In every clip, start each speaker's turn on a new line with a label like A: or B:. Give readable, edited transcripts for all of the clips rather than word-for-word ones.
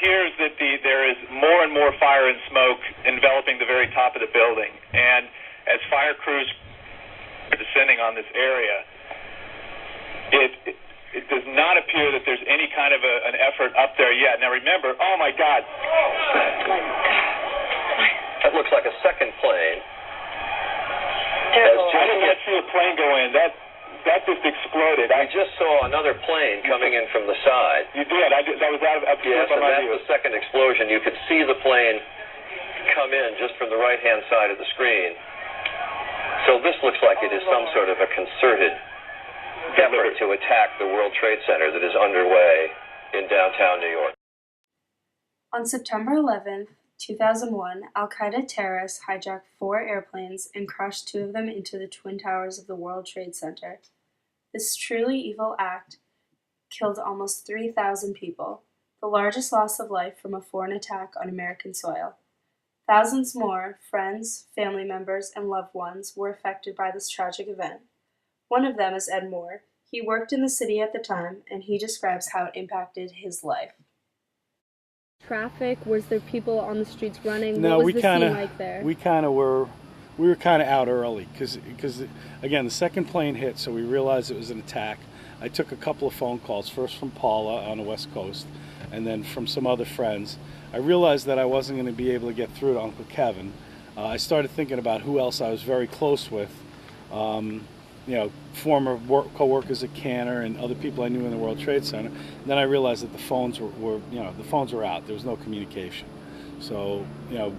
A: appears that there is more and more fire and smoke enveloping the very top of the building. And as fire crews are descending on this area, it does not appear that there's any kind of an effort up there yet. Now remember, oh my God.
B: That looks like a second plane.
A: I did not see a plane go in. That just exploded.
B: I just saw another plane coming in from the side.
A: You did. That was out of
B: yes, and that's the second explosion. You could see the plane come in just from the right-hand side of the screen. So this looks like it is some sort of a concerted effort to attack the World Trade Center that is underway in downtown New York.
C: On September 11th, 2001, Al-Qaeda terrorists hijacked 4 airplanes and crashed 2 of them into the Twin Towers of the World Trade Center. This truly evil act killed almost 3,000 people, the largest loss of life from a foreign attack on American soil. Thousands more, friends, family members, and loved ones were affected by this tragic event. One of them is Ed Moore. He worked in the city at the time, and he describes how it impacted his life.
D: Traffic? Was there people on the streets running?
E: No,
D: what was the scene like there?
E: We were kind of out early because again the second plane hit, so we realized it was an attack. I took a couple of phone calls, first from Paula on the West Coast, and then from some other friends. I realized that I wasn't going to be able to get through to Uncle Kevin. I started thinking about who else I was very close with. Former co-workers at Canner and other people I knew in the World Trade Center. And then I realized that the phones were out. There was no communication. So,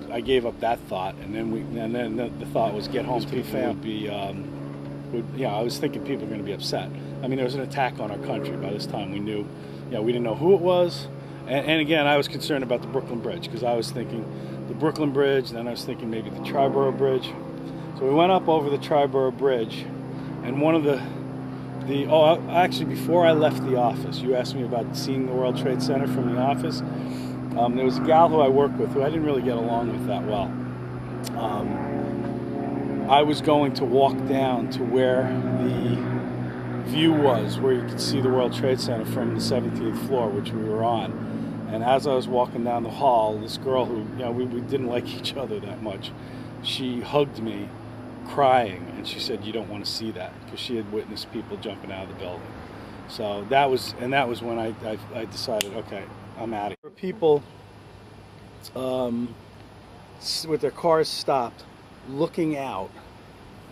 E: I gave up that thought, and then the thought was get home to the family. I was thinking people were going to be upset. I mean, there was an attack on our country. By this time, we knew. We didn't know who it was, and again, I was concerned about the Brooklyn Bridge because I was thinking the Brooklyn Bridge. Then I was thinking maybe the Triborough Bridge. So we went up over the Triborough Bridge. And one of actually before I left the office, you asked me about seeing the World Trade Center from the office. There was a gal who I worked with who I didn't really get along with that well. I was going to walk down to where the view was, where you could see the World Trade Center from the 17th floor, which we were on. And as I was walking down the hall, this girl who, we didn't like each other that much, she hugged me, crying, and she said, "You don't want to see that," because she had witnessed people jumping out of the building. So that was when I decided, okay, I'm out of here. People with their cars stopped, looking out,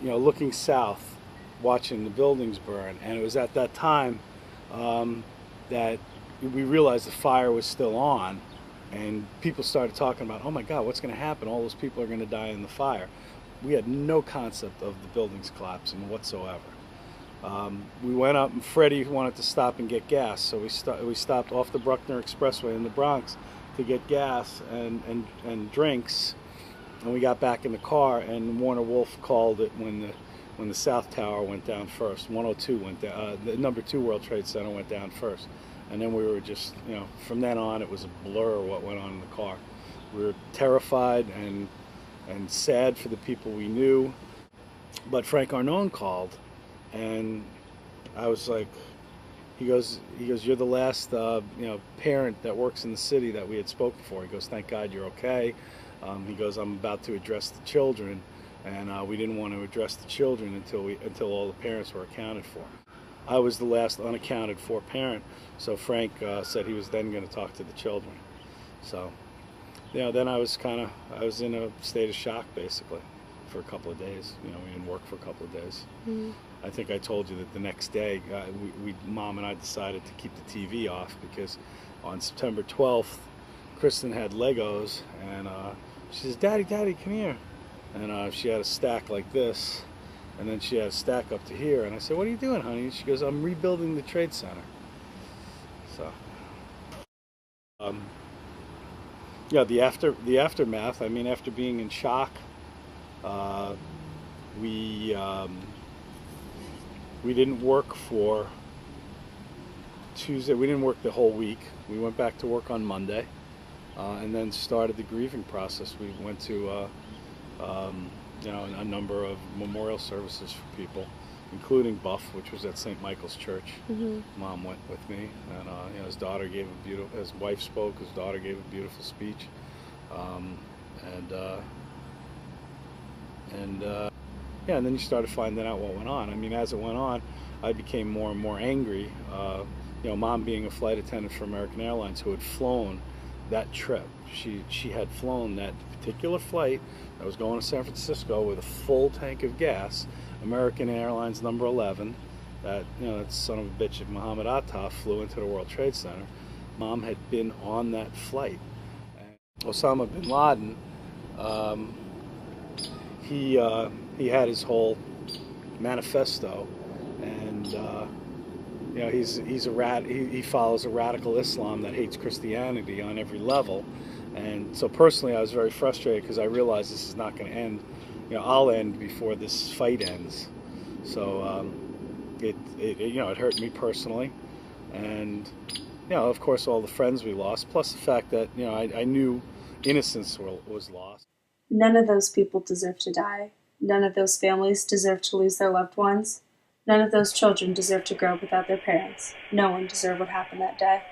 E: looking south, watching the buildings burn. And it was at that time that we realized the fire was still on, and people started talking about, oh my God, what's going to happen? All those people are going to die in the fire. We had no concept of the buildings collapsing whatsoever. We went up, and Freddie wanted to stop and get gas, so we stopped off the Bruckner Expressway in the Bronx to get gas and drinks, and we got back in the car. And Warner Wolf called it when the South Tower went down first. 102 went down. The number 2 World Trade Center went down first, and then we were just, from then on, it was a blur what went on in the car. We were terrified and sad for the people we knew. But Frank Arnone called, and I was like, he goes, "You're the last parent that works in the city that we had spoken for." He goes, "Thank God you're okay." He goes, "I'm about to address the children, and we didn't want to address the children until all the parents were accounted for." I was the last unaccounted for parent, so Frank said he was then going to talk to the children. So, then I was in a state of shock basically for a couple of days. We didn't work for a couple of days. Mm-hmm. I think I told you that the next day, Mom and I decided to keep the TV off because on September 12th, Kristen had Legos, and she says, Daddy, come here. And she had a stack like this, and then she had a stack up to here. And I said, "What are you doing, honey?" And she goes, "I'm rebuilding the Trade Center." So, the aftermath. I mean, after being in shock, we didn't work for Tuesday. We didn't work the whole week. We went back to work on Monday, and then started the grieving process. We went to a number of memorial services for people, including Buff, which was at St. Michael's Church.
D: Mm-hmm.
E: Mom went with me, and his daughter gave a beautiful. His wife spoke. His daughter gave a beautiful speech, yeah. And then you started finding out what went on. I mean, as it went on, I became more and more angry. Mom being a flight attendant for American Airlines who had flown that trip. She had flown that particular flight that was going to San Francisco with a full tank of gas. American Airlines number 11. That son of a bitch of Mohammed Atta flew into the World Trade Center. Mom had been on that flight. And Osama bin Laden, he had his whole manifesto, and he follows a radical Islam that hates Christianity on every level. And so personally, I was very frustrated because I realized this is not going to end. I'll end before this fight ends. So it hurt me personally, and of course all the friends we lost, plus the fact that I knew innocence was lost.
C: None of those people deserve to die. None of those families deserve to lose their loved ones. None of those children deserve to grow up without their parents. No one deserved what happened that day.